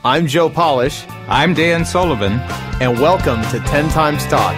I'm Joe Polish. I'm Dan Sullivan. And welcome to 10 Times Talk.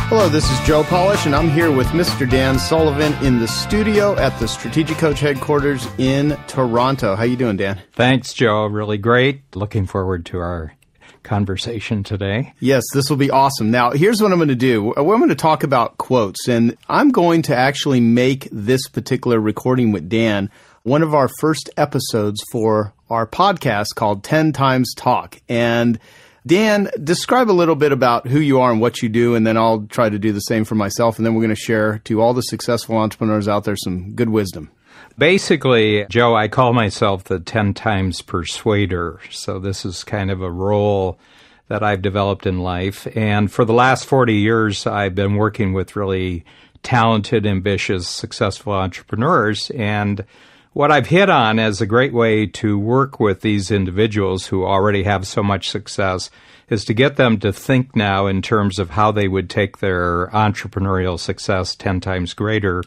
Hello, this is Joe Polish, and I'm here with Mr. Dan Sullivan in the studio at the Strategic Coach headquarters in Toronto. How you doing, Dan? Thanks, Joe. Really great. Looking forward to our conversation today. Yes, this will be awesome. Now, here's what I'm going to do. I'm going to talk about quotes, and I'm going to actually make this particular recording with Dan one of our first episodes for our podcast called 10 Times Talk. And Dan, describe a little bit about who you are and what you do, and then I'll try to do the same for myself, and then we're going to share to all the successful entrepreneurs out there some good wisdom. Basically, Joe, I call myself the 10 times persuader. So this is kind of a role that I've developed in life. And for the last 40 years, I've been working with really talented, ambitious, successful entrepreneurs. And what I've hit on as a great way to work with these individuals who already have so much success is to get them to think now in terms of how they would take their entrepreneurial success 10 times greater.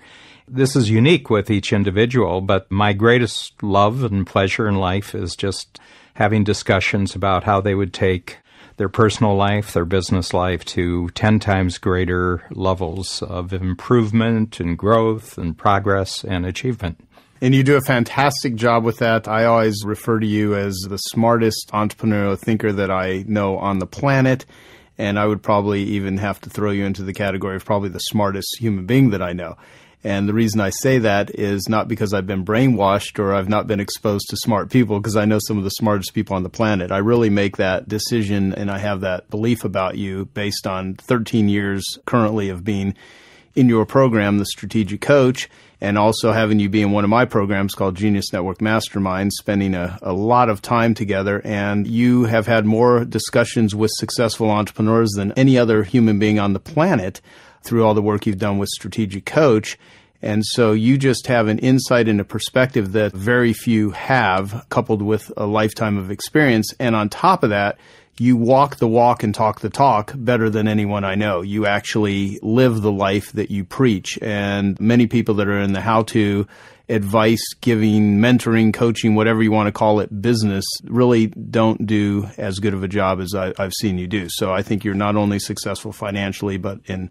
This is unique with each individual, but my greatest love and pleasure in life is just having discussions about how they would take their personal life, their business life to 10 times greater levels of improvement and growth and progress and achievement. And you do a fantastic job with that. I always refer to you as the smartest entrepreneurial thinker that I know on the planet. And I would probably even have to throw you into the category of probably the smartest human being that I know. And the reason I say that is not because I've been brainwashed or I've not been exposed to smart people, because I know some of the smartest people on the planet. I really make that decision and I have that belief about you based on 13 years currently of being in your program, the Strategic Coach, and also having you be in one of my programs called Genius Network Mastermind, spending a lot of time together. And you have had more discussions with successful entrepreneurs than any other human being on the planet through all the work you've done with Strategic Coach. And so you just have an insight and a perspective that very few have, coupled with a lifetime of experience. And on top of that, you walk the walk and talk the talk better than anyone I know. You actually live the life that you preach. And many people that are in the how-to, advice giving, mentoring, coaching, whatever you want to call it, business, really don't do as good of a job as I've seen you do. So I think you're not only successful financially, but in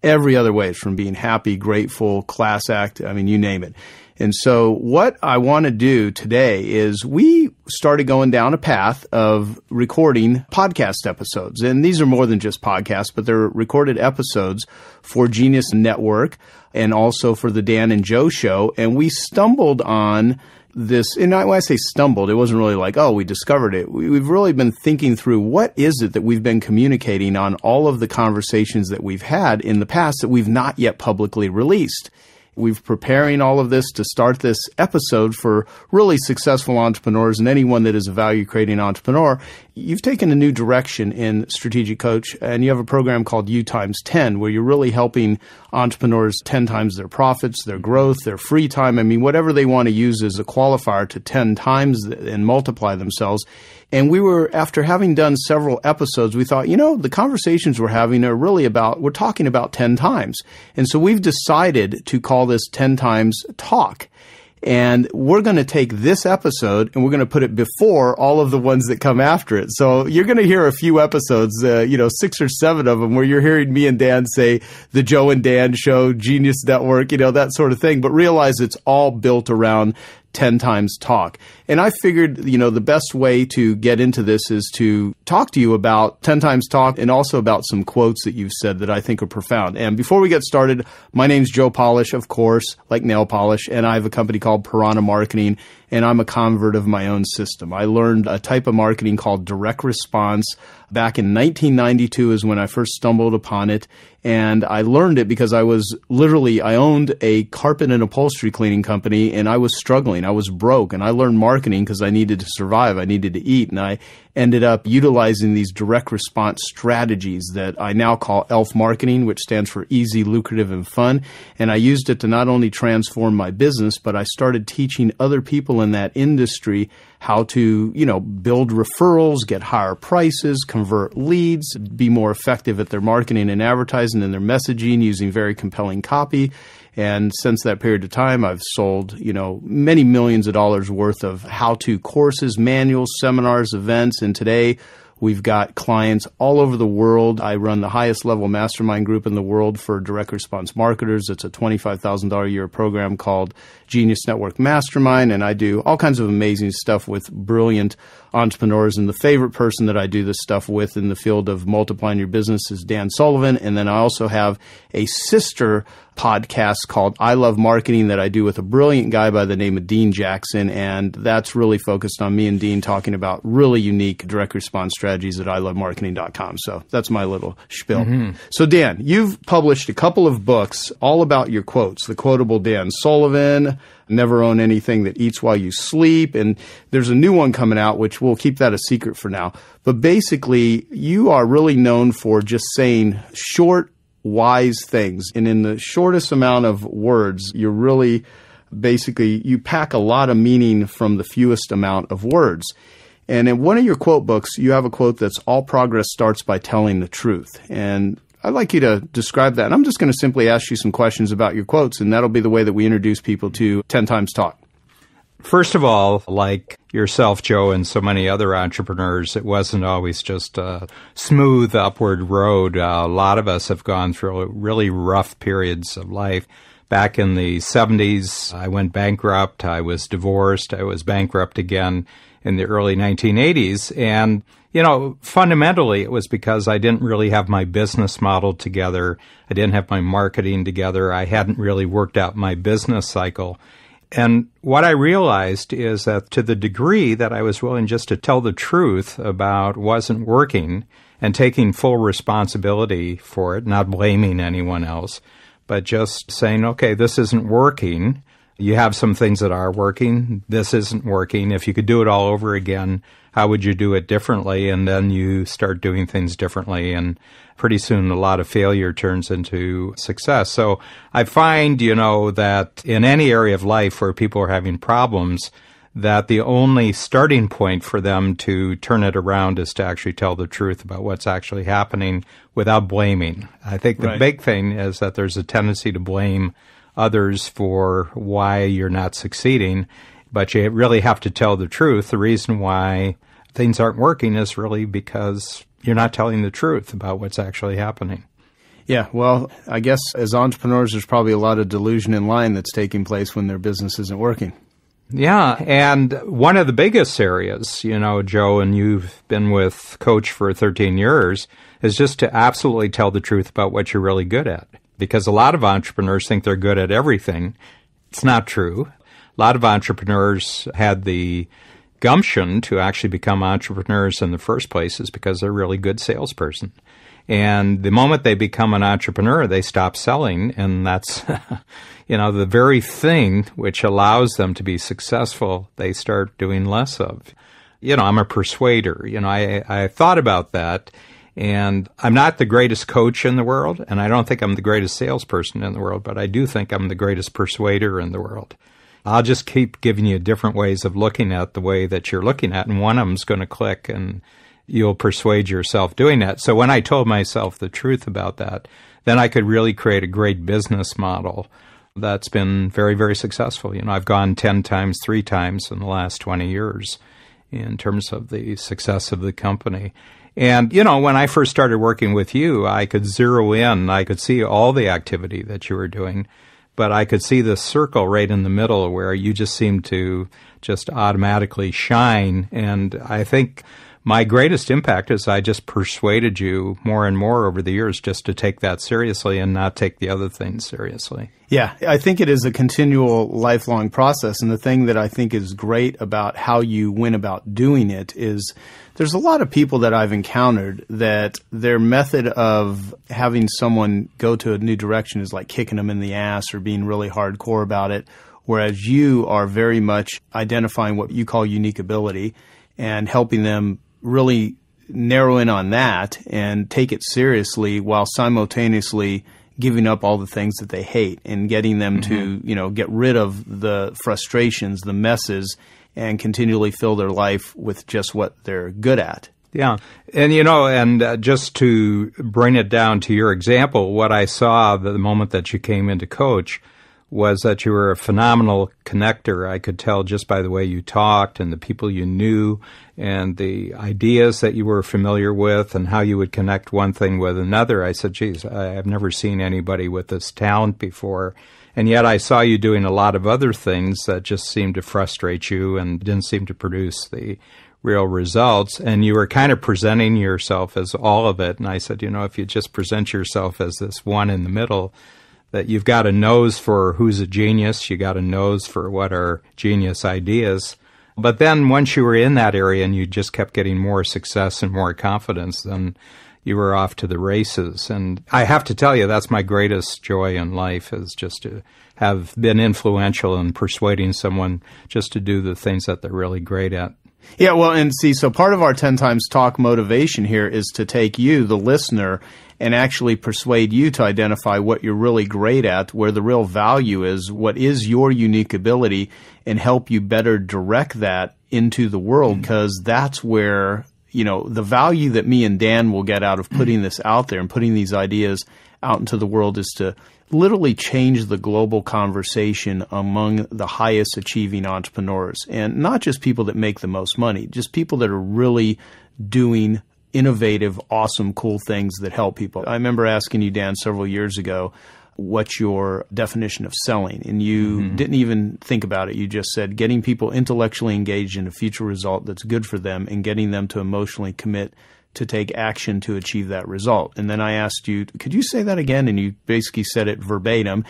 every other way, from being happy, grateful, class act, I mean, you name it. And so what I want to do today is we started going down a path of recording podcast episodes. And these are more than just podcasts, but they're recorded episodes for Genius Network and also for the Dan and Joe Show. And we stumbled on this, and when I say stumbled, it wasn't really like, oh, we discovered it. We've really been thinking through what is it that we've been communicating on all of the conversations that we've had in the past that we've not yet publicly released. We've preparing all of this to start this episode for really successful entrepreneurs and anyone that is a value-creating entrepreneur. You've taken a new direction in Strategic Coach, and you have a program called U times 10, where you're really helping entrepreneurs 10 times their profits, their growth, their free time. I mean, whatever they want to use as a qualifier to 10 times and multiply themselves. And we were, after having done several episodes, we thought, the conversations we're having are really we're talking about 10 times. And so we've decided to call this 10 Times Talk. And we're going to take this episode and we're going to put it before all of the ones that come after it. So you're going to hear a few episodes, 6 or 7 of them, where you're hearing me and Dan say the Joe and Dan Show, Genius Network, that sort of thing. But realize it's all built around 10 Times Talk. And I figured, the best way to get into this is to talk to you about 10 Times Talk and also about some quotes that you've said that I think are profound. And before we get started, my name's Joe Polish, of course, like nail polish, and I have a company called Piranha Marketing, and I'm a convert of my own system. I learned a type of marketing called direct response back in 1992 is when I first stumbled upon it. And I learned it because I owned a carpet and upholstery cleaning company, and I was struggling. I was broke, and I learned marketing because I needed to survive. I needed to eat, and I ended up utilizing these direct response strategies that I now call ELF marketing, which stands for easy, lucrative, and fun. And I used it to not only transform my business, but I started teaching other people in that industry how to, build referrals, get higher prices, convert leads, be more effective at their marketing and advertising and their messaging using very compelling copy. And since that period of time, I've sold, many millions of dollars worth of how-to courses, manuals, seminars, events. And today we've got clients all over the world. I run the highest level mastermind group in the world for direct response marketers. It's a $25,000 a year program called Genius Network Mastermind. And I do all kinds of amazing stuff with brilliant entrepreneurs. And the favorite person that I do this stuff with in the field of multiplying your business is Dan Sullivan. And then I also have a sister podcast called I Love Marketing that I do with a brilliant guy by the name of Dean Jackson. And that's really focused on me and Dean talking about really unique direct response strategies at ilovemarketing.com. So that's my little spiel. Mm-hmm. So Dan, you've published a couple of books all about your quotes. The Quotable Dan Sullivan, Never Own Anything That Eats While You Sleep. And there's a new one coming out, which we'll keep that a secret for now. But basically, you are really known for just saying short, wise things. And in the shortest amount of words, you're really basically, you pack a lot of meaning from the fewest amount of words. And in one of your quote books, you have a quote that's all progress starts by telling the truth. And I'd like you to describe that. And I'm just going to simply ask you some questions about your quotes, and that'll be the way that we introduce people to 10 Times Talk. First of all, like yourself, Joe, and so many other entrepreneurs, it wasn't always just a smooth upward road. A lot of us have gone through really rough periods of life. Back in the 70s, I went bankrupt. I was divorced. I was bankrupt again in the early 1980s. And, fundamentally, it was because I didn't really have my business model together. I didn't have my marketing together. I hadn't really worked out my business cycle. And what I realized is that to the degree that I was willing just to tell the truth about what wasn't working and taking full responsibility for it, not blaming anyone else, but just saying, okay, this isn't working. You have some things that are working. This isn't working. If you could do it all over again, how would you do it differently? And then you start doing things differently. And pretty soon a lot of failure turns into success. So I find, that in any area of life where people are having problems, that the only starting point for them to turn it around is to actually tell the truth about what's actually happening without blaming. I think the big thing is that there's a tendency to blame others for why you're not succeeding, but you really have to tell the truth. The reason why things aren't working is really because you're not telling the truth about what's actually happening. Yeah, well, I guess as entrepreneurs, there's probably a lot of delusion in line that's taking place when their business isn't working. Yeah, and one of the biggest areas, Joe, and you've been with Coach for 13 years, is just to absolutely tell the truth about what you're really good at. Because a lot of entrepreneurs think they're good at everything. It's not true. A lot of entrepreneurs had the gumption to actually become entrepreneurs in the first place is because they're a really good salesperson. And the moment they become an entrepreneur, they stop selling, and that's, the very thing which allows them to be successful, they start doing less of. I'm a persuader. I thought about that, and I'm not the greatest coach in the world, and I don't think I'm the greatest salesperson in the world, but I do think I'm the greatest persuader in the world. I'll just keep giving you different ways of looking at the way that you're looking at, and one of them's going to click, and you'll persuade yourself doing that. So when I told myself the truth about that, then I could really create a great business model that's been very, very successful. I've gone 10 times, 3 times in the last 20 years in terms of the success of the company. And, when I first started working with you, I could zero in. I could see all the activity that you were doing, but I could see the circle right in the middle where you just seemed to just automatically shine. And I think my greatest impact is I just persuaded you more and more over the years just to take that seriously and not take the other things seriously. Yeah, I think it is a continual lifelong process. And the thing that I think is great about how you went about doing it is there's a lot of people that I've encountered that their method of having someone go to a new direction is like kicking them in the ass or being really hardcore about it, whereas you are very much identifying what you call unique ability and helping them really narrow in on that and take it seriously while simultaneously giving up all the things that they hate and getting them to, get rid of the frustrations, the messes, and continually fill their life with just what they're good at. Yeah. And, just to bring it down to your example, what I saw the moment that you came into Coach was that you were a phenomenal connector. I could tell just by the way you talked and the people you knew and the ideas that you were familiar with and how you would connect one thing with another. I said, geez, I've never seen anybody with this talent before. And yet I saw you doing a lot of other things that just seemed to frustrate you and didn't seem to produce the real results. And you were kind of presenting yourself as all of it. And I said, if you just present yourself as this one in the middle, that you've got a nose for who's a genius, you got a nose for what are genius ideas. But then once you were in that area and you just kept getting more success and more confidence, then you were off to the races. And I have to tell you, that's my greatest joy in life, is just to have been influential in persuading someone just to do the things that they're really great at. Yeah, well, and see, so part of our 10 Times Talk motivation here is to take you, the listener, and actually persuade you to identify what you're really great at, where the real value is, what is your unique ability, and help you better direct that into the world, because that's where, the value that me and Dan will get out of putting this out there and putting these ideas out into the world is to literally change the global conversation among the highest achieving entrepreneurs, and not just people that make the most money, just people that are really doing innovative, awesome, cool things that help people. I remember asking you, Dan, several years ago, what's your definition of selling? And you didn't even think about it. You just said getting people intellectually engaged in a future result that's good for them and getting them to emotionally commit to take action to achieve that result. And then I asked you, could you say that again? And you basically said it verbatim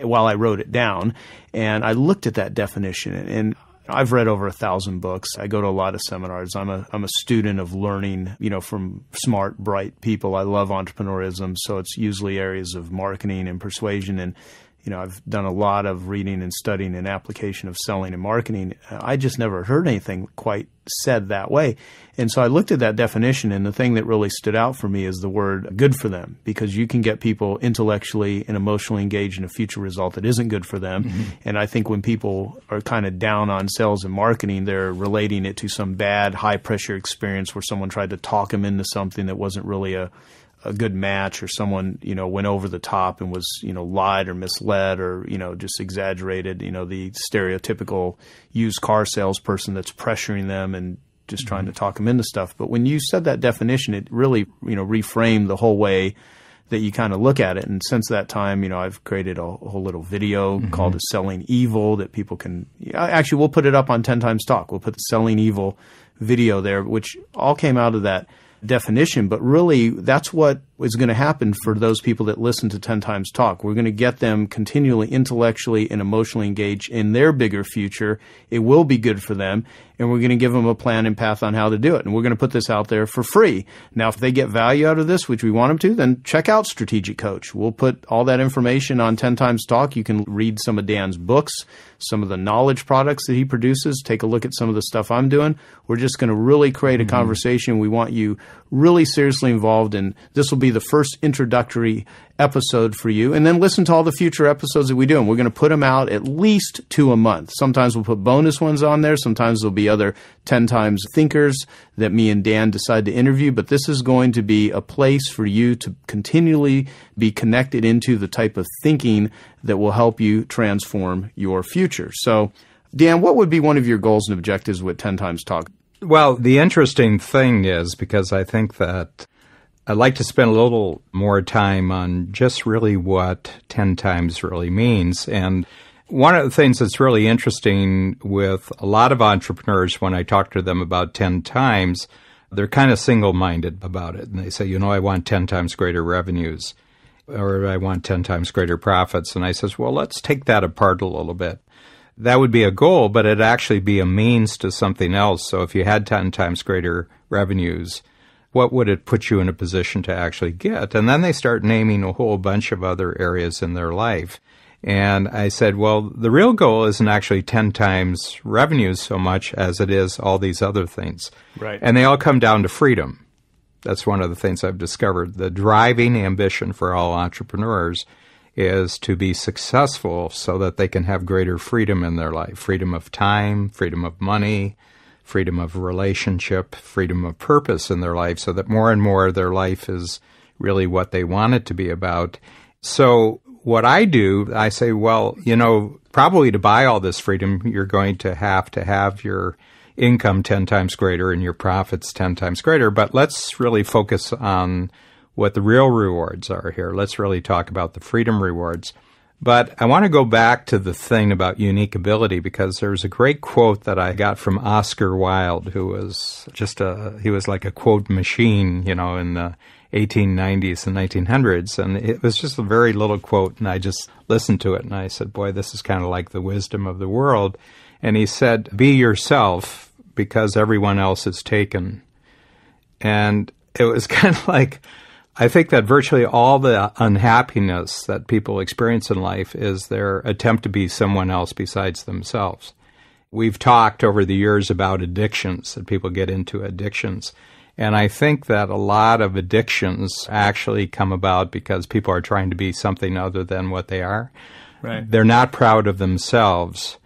while I wrote it down. And I looked at that definition, and I've read over 1,000 books. I go to a lot of seminars. I'm a student of learning, from smart, bright people. I love entrepreneurism, so it's usually areas of marketing and persuasion. And, I've done a lot of reading and studying and application of selling and marketing. I just never heard anything quite said that way. And so I looked at that definition, and the thing that really stood out for me is the word good for them, because you can get people intellectually and emotionally engaged in a future result that isn't good for them. And I think when people are kind of down on sales and marketing, they're relating it to some bad, high-pressure experience where someone tried to talk them into something that wasn't really a good match, or someone, went over the top and was, lied or misled or, just exaggerated, the stereotypical used car salesperson that's pressuring them and just trying to talk them into stuff. But when you said that definition, it really, reframed the whole way that you kind of look at it. And since that time, I've created a whole little video called The Selling Evil that people can, actually, we'll put it up on 10 Times Talk. We'll put the Selling Evil video there, which all came out of that definition. But really, that's what is going to happen for those people that listen to 10 Times Talk. We're going to get them continually intellectually and emotionally engaged in their bigger future. It will be good for them, and we're going to give them a plan and path on how to do it. And we're going to put this out there for free. Now, if they get value out of this, which we want them to, then check out Strategic Coach. We'll put all that information on 10 Times Talk. You can read some of Dan's books, some of the knowledge products that he produces. Take a look at some of the stuff I'm doing. We're just going to really create a conversation. We want you really seriously involved, and this will be the first introductory episode for you, and then listen to all the future episodes that we do. And we're going to put them out at least 2 a month. Sometimes we'll put bonus ones on there. Sometimes there'll be other 10 Times thinkers that me and Dan decide to interview. But this is going to be a place for you to continually be connected into the type of thinking that will help you transform your future. So, Dan, what would be one of your goals and objectives with 10 Times Talk? Well, the interesting thing is, because I think that I'd like to spend a little more time on just really what 10 times really means. And one of the things that's really interesting with a lot of entrepreneurs, when I talk to them about 10 times, they're kind of single-minded about it. And they say, I want 10 times greater revenues, or I want 10 times greater profits. And I says, well, let's take that apart a little bit. That would be a goal, but it'd actually be a means to something else. So if you had 10 times greater revenues, what would it put you in a position to actually get? And then they start naming a whole bunch of other areas in their life. And I said, well, the real goal isn't actually 10 times revenues so much as it is all these other things. Right. And they all come down to freedom. That's one of the things I've discovered. The driving ambition for all entrepreneurs is to be successful so that they can have greater freedom in their life. Freedom of time, freedom of money, freedom of relationship, freedom of purpose in their life, so that more and more of their life is really what they want it to be about. So what I do, I say, well, probably to buy all this freedom, you're going to have your income 10 times greater and your profits 10 times greater. But let's really focus on what the real rewards are here. Let's really talk about the freedom rewards. But I want to go back to the thing about unique ability, because there's a great quote that I got from Oscar Wilde, who was he was like a quote machine, in the 1890s and 1900s. And it was just a very little quote. And I just listened to it and I said, boy, this is kind of like the wisdom of the world. And he said, be yourself because everyone else is taken. And it was kind of like, I think that virtually all the unhappiness that people experience in life is their attempt to be someone else besides themselves. We've talked over the years about addictions, that people get into addictions. And I think that a lot of addictions actually come about because people are trying to be something other than what they are. Right. They're not proud of themselves.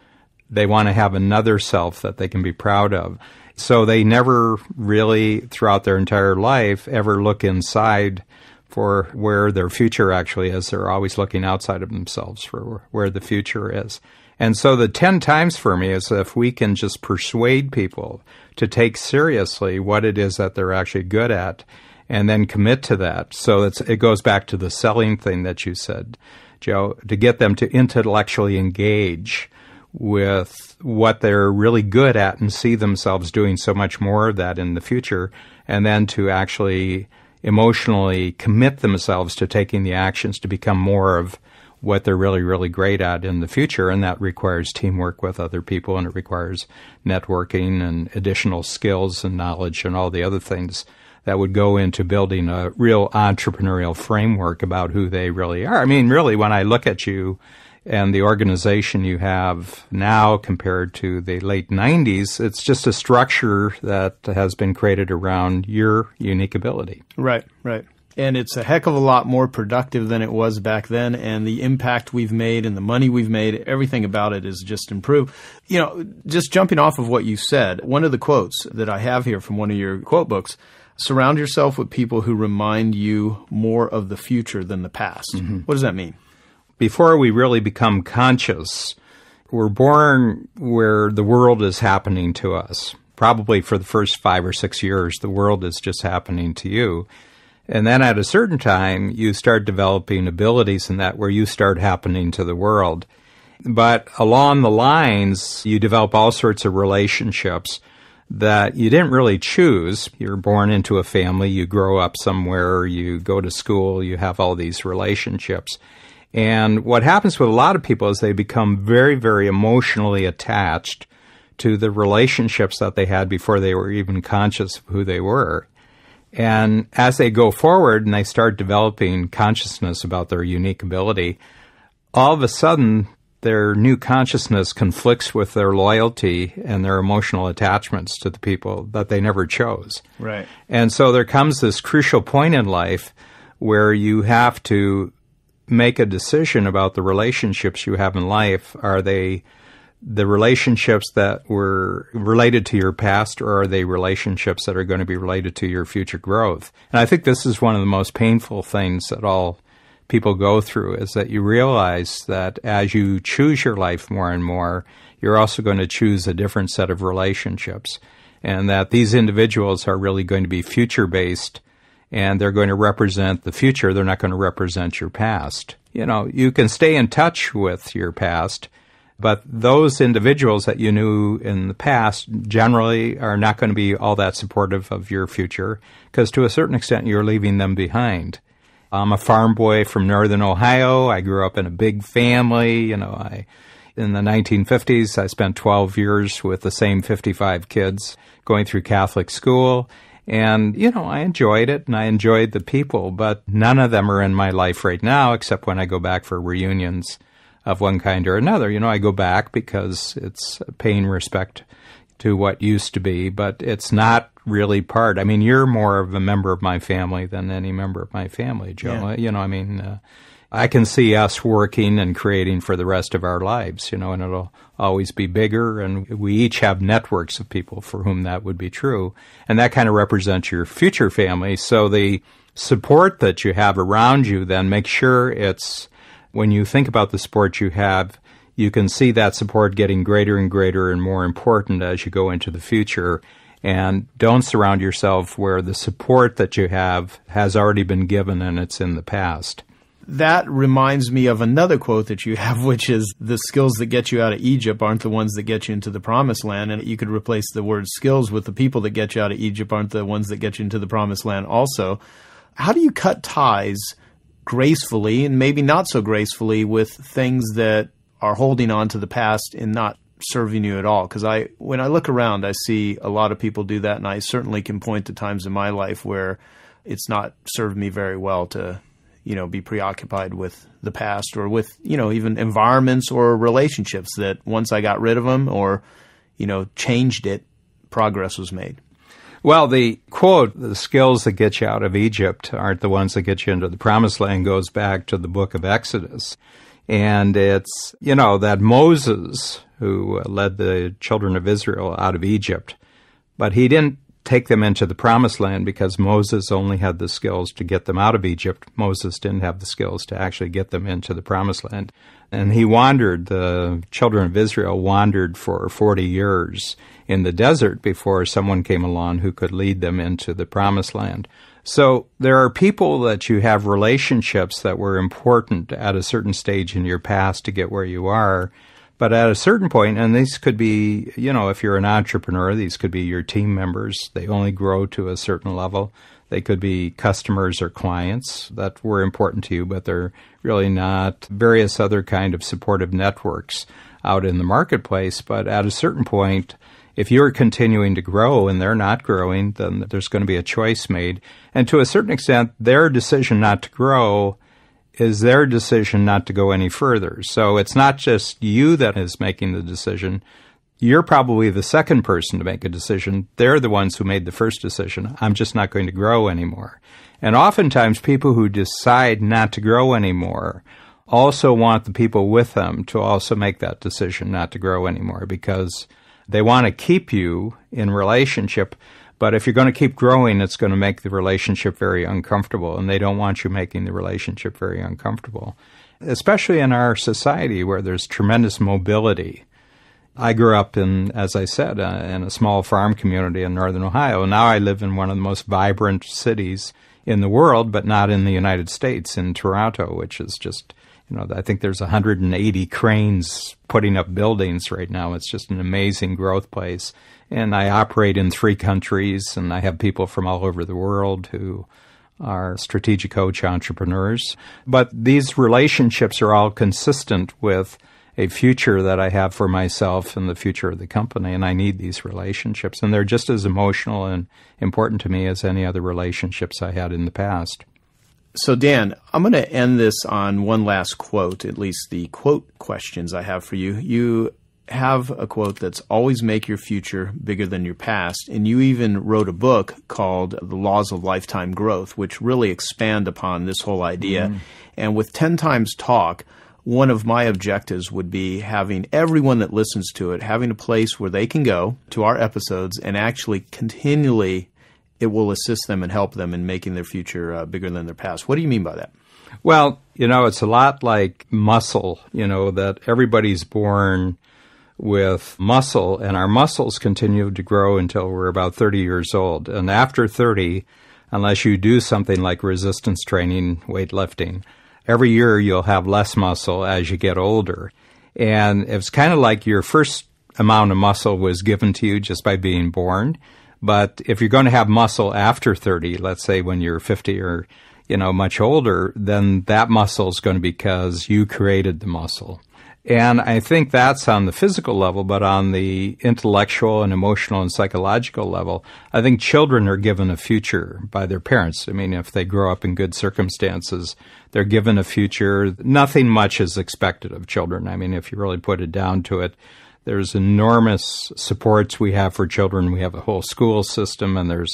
They want to have another self that they can be proud of. So they never really, throughout their entire life, ever look inside for where their future actually is. They're always looking outside of themselves for where the future is. And so the 10 times for me is if we can just persuade people to take seriously what it is that they're actually good at and then commit to that. So it goes back to the selling thing that you said, Joe, to get them to intellectually engage with what they're really good at and see themselves doing so much more of that in the future, and then to actually emotionally commit themselves to taking the actions to become more of what they're really, really great at in the future. And that requires teamwork with other people, and it requires networking and additional skills and knowledge and all the other things that would go into building a real entrepreneurial framework about who they really are. I mean, really, when I look at you and the organization you have now compared to the late 90s, it's just a structure that has been created around your unique ability. Right, right. And it's a heck of a lot more productive than it was back then, and the impact we've made and the money we've made, everything about it is just improved. Just jumping off of what you said, one of the quotes that I have here from one of your quote books, surround yourself with people who remind you more of the future than the past. Mm-hmm. What does that mean? Before we really become conscious, we're born where the world is happening to us. Probably for the first 5 or 6 years, the world is just happening to you. And then at a certain time, you start developing abilities in that where you start happening to the world. But along the lines, you develop all sorts of relationships that you didn't really choose. You're born into a family, you grow up somewhere, you go to school, you have all these relationships. And what happens with a lot of people is they become very, very emotionally attached to the relationships that they had before they were even conscious of who they were. And as they go forward and they start developing consciousness about their unique ability, all of a sudden their new consciousness conflicts with their loyalty and their emotional attachments to the people that they never chose. Right. And so there comes this crucial point in life where you have to make a decision about the relationships you have in life. Are they the relationships that were related to your past, or are they relationships that are going to be related to your future growth? And I think this is one of the most painful things that all people go through, is that you realize that as you choose your life more and more, you're also going to choose a different set of relationships, and that these individuals are really going to be future-based, and they're going to represent the future. They're not going to represent your past. You can stay in touch with your past, but those individuals that you knew in the past generally are not going to be all that supportive of your future, because to a certain extent you're leaving them behind. I'm a farm boy from northern Ohio. I grew up in a big family. In the 1950s, I spent 12 years with the same 55 kids going through Catholic school. And, I enjoyed it, and I enjoyed the people, but none of them are in my life right now, except when I go back for reunions of one kind or another. I go back because it's paying respect to what used to be, but it's not really part. I mean, you're more of a member of my family than any member of my family, Joe. Yeah. I can see us working and creating for the rest of our lives, and it'll always be bigger, and we each have networks of people for whom that would be true, and that kind of represents your future family. So the support that you have around you, then make sure it's when you think about the support you have, you can see that support getting greater and greater and more important as you go into the future. And don't surround yourself where the support that you have has already been given and it's in the past. That reminds me of another quote that you have, which is, the skills that get you out of Egypt aren't the ones that get you into the promised land. And you could replace the word skills with, the people that get you out of Egypt aren't the ones that get you into the promised land also. How do you cut ties gracefully and maybe not so gracefully with things that are holding on to the past and not serving you at all? Because when I look around, I see a lot of people do that, and I certainly can point to times in my life where it's not served me very well to be preoccupied with the past, or with, even environments or relationships that once I got rid of them or, changed it, progress was made. Well, the quote, the skills that get you out of Egypt aren't the ones that get you into the promised land, goes back to the book of Exodus. And it's, that Moses, who led the children of Israel out of Egypt, but he didn't take them into the promised land because Moses only had the skills to get them out of Egypt. Moses didn't have the skills to actually get them into the promised land. And he wandered, the children of Israel wandered for 40 years in the desert before someone came along who could lead them into the promised land. So there are people that you have relationships that were important at a certain stage in your past to get where you are. But at a certain point, and these could be, if you're an entrepreneur, these could be your team members. They only grow to a certain level. They could be customers or clients that were important to you, but they're really not. Various other kind of supportive networks out in the marketplace. But at a certain point, if you're continuing to grow and they're not growing, then there's going to be a choice made. And to a certain extent, their decision not to grow is their decision not to go any further. So it's not just you that is making the decision. You're probably the second person to make a decision. They're the ones who made the first decision. I'm just not going to grow anymore. And oftentimes people who decide not to grow anymore also want the people with them to also make that decision not to grow anymore, because they want to keep you in relationship. But if you're going to keep growing, it's going to make the relationship very uncomfortable, and they don't want you making the relationship very uncomfortable, especially in our society where there's tremendous mobility. I grew up as I said, in a small farm community in northern Ohio. Now I live in one of the most vibrant cities in the world, but not in the United States, in Toronto, which is just, I think there's 180 cranes putting up buildings right now. It's just an amazing growth place. And I operate in 3 countries, and I have people from all over the world who are strategic coach entrepreneurs. But these relationships are all consistent with a future that I have for myself and the future of the company, and I need these relationships. And they're just as emotional and important to me as any other relationships I had in the past. So, Dan, I'm going to end this on one last quote, at least the quote questions I have for you. You have a quote that's always make your future bigger than your past. And you even wrote a book called The Laws of Lifetime Growth, which really expand upon this whole idea. And with 10 Times Talk, one of my objectives would be having everyone that listens to it, having a place where they can go to our episodes and actually continually, it will assist them and help them in making their future bigger than their past. What do you mean by that? Well, it's a lot like muscle, that everybody's born with muscle, and our muscles continue to grow until we're about 30 years old. And after 30, unless you do something like resistance training, weightlifting, every year you'll have less muscle as you get older. And it's kind of like your first amount of muscle was given to you just by being born. But if you're going to have muscle after 30, let's say when you're 50 or, much older, then that muscle is going to be because you created the muscle. And I think that's on the physical level, but on the intellectual and emotional and psychological level, I think children are given a future by their parents. I mean, if they grow up in good circumstances, they're given a future. Nothing much is expected of children. I mean, if you really put it down to it, there's enormous supports we have for children. We have a whole school system, and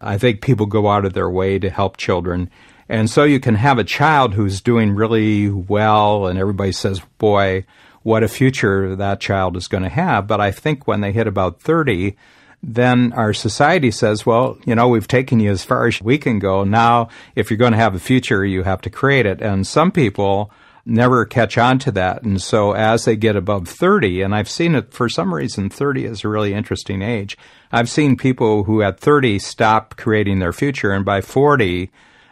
I think people go out of their way to help children. And so you can have a child who's doing really well, and everybody says, boy, what a future that child is going to have. But I think when they hit about 30, then our society says, well, we've taken you as far as we can go. Now, if you're going to have a future, you have to create it. And some people never catch on to that. And so as they get above 30, and I've seen it for some reason, 30 is a really interesting age. I've seen people who at 30 stop creating their future, and by 40,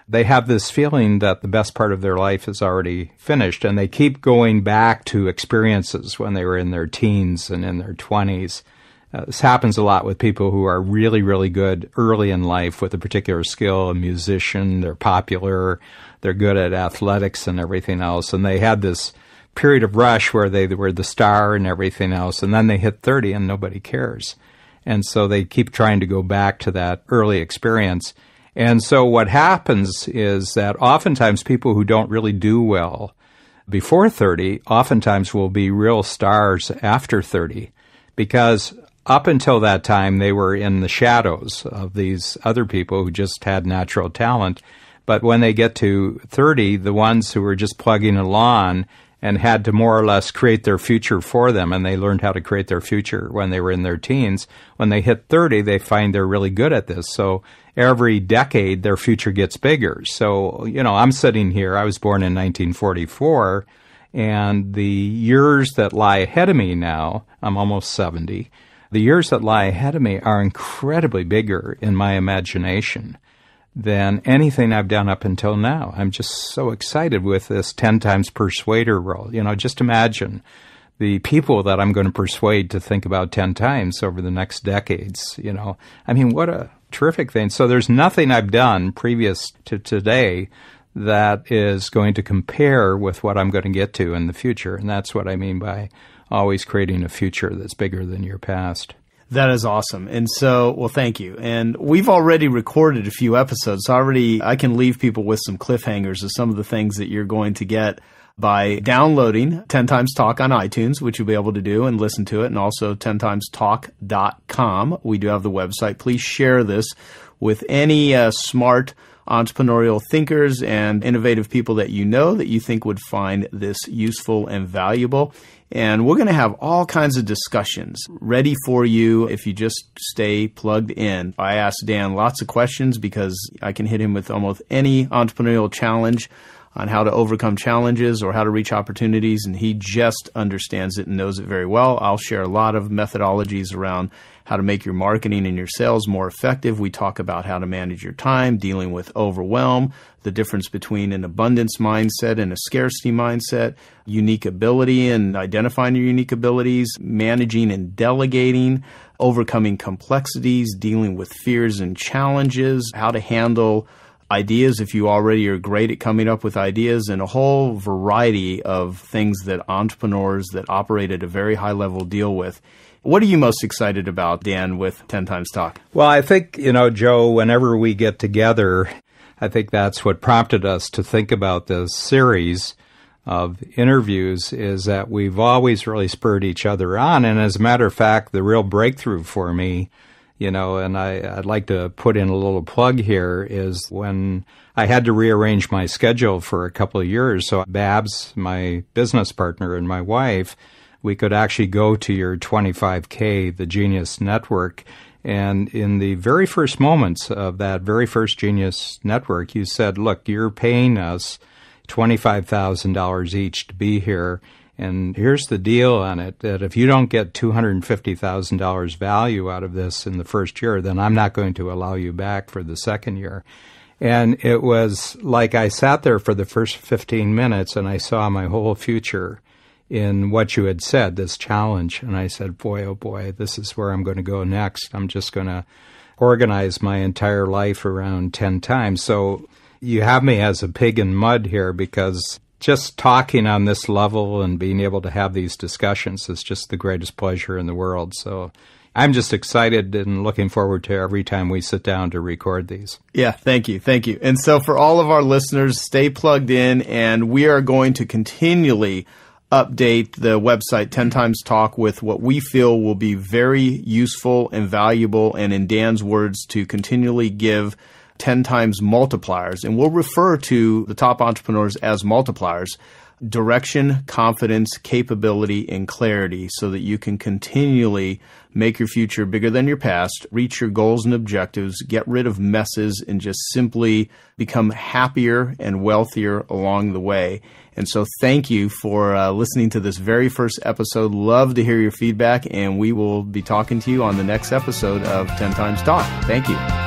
they have this feeling that the best part of their life is already finished, and they keep going back to experiences when they were in their teens and in their 20s. This happens a lot with people who are really, really good early in life with a particular skill, a musician, they're popular, they're good at athletics and everything else, and they had this period of rush where they were the star and everything else, and then they hit 30 and nobody cares. And so they keep trying to go back to that early experience. And so what happens is that oftentimes people who don't really do well before 30 oftentimes will be real stars after 30, because up until that time they were in the shadows of these other people who just had natural talent. But when they get to 30, the ones who were just plugging along and had to more or less create their future for them, and they learned how to create their future when they were in their teens, when they hit 30, they find they're really good at this. So every decade, their future gets bigger. So, I'm sitting here, I was born in 1944, and the years that lie ahead of me now, I'm almost 70, the years that lie ahead of me are incredibly bigger in my imagination than anything I've done up until now. I'm just so excited with this 10 times persuader role. Just imagine the people that I'm going to persuade to think about 10 times over the next decades. What a terrific thing. So there's nothing I've done previous to today that is going to compare with what I'm going to get to in the future. And that's what I mean by always creating a future that's bigger than your past. That is awesome. And so, well, thank you. And we've already recorded a few episodes. So I can leave people with some cliffhangers of some of the things that you're going to get by downloading 10 Times Talk on iTunes, which you'll be able to do and listen to it, and also 10timestalk.com. We do have the website. Please share this with any smart entrepreneurial thinkers and innovative people that you think would find this useful and valuable. And we're going to have all kinds of discussions ready for you if you just stay plugged in. I asked Dan lots of questions because I can hit him with almost any entrepreneurial challenge on how to overcome challenges or how to reach opportunities, and he just understands it and knows it very well. I'll share a lot of methodologies around how to make your marketing and your sales more effective. We talk about how to manage your time, dealing with overwhelm, the difference between an abundance mindset and a scarcity mindset, unique ability and identifying your unique abilities, managing and delegating, overcoming complexities, dealing with fears and challenges, how to handle ideas if you already are great at coming up with ideas, and a whole variety of things that entrepreneurs that operate at a very high level deal with. What are you most excited about, Dan, with 10 Times Talk? Well, I think, Joe, whenever we get together, I think that's what prompted us to think about this series of interviews, is that we've always really spurred each other on. And as a matter of fact, the real breakthrough for me, and I'd like to put in a little plug here, is when I had to rearrange my schedule for a couple of years. So Babs, my business partner, and my wife, we could actually go to your 25K, the Genius Network. And in the very first moments of that very first Genius Network, you said, look, you're paying us $25,000 each to be here. And here's the deal on it, that if you don't get $250,000 value out of this in the first year, then I'm not going to allow you back for the second year. And it was like I sat there for the first 15 minutes and I saw my whole future in what you had said, this challenge. And I said, boy, oh boy, this is where I'm going to go next. I'm just going to organize my entire life around 10 times. So you have me as a pig in mud here, because just talking on this level and being able to have these discussions is just the greatest pleasure in the world. So I'm just excited and looking forward to every time we sit down to record these. Yeah, thank you. Thank you. And so for all of our listeners, stay plugged in, and we are going to continually update the website 10 Times Talk with what we feel will be very useful and valuable, and in Dan's words, to continually give 10 times multipliers. And we'll refer to the top entrepreneurs as multipliers. direction, confidence, capability, and clarity so that you can continually make your future bigger than your past, reach your goals and objectives, get rid of messes, and just simply become happier and wealthier along the way. And so thank you for listening to this very first episode. Love to hear your feedback, and we will be talking to you on the next episode of 10 Times Talk. Thank you.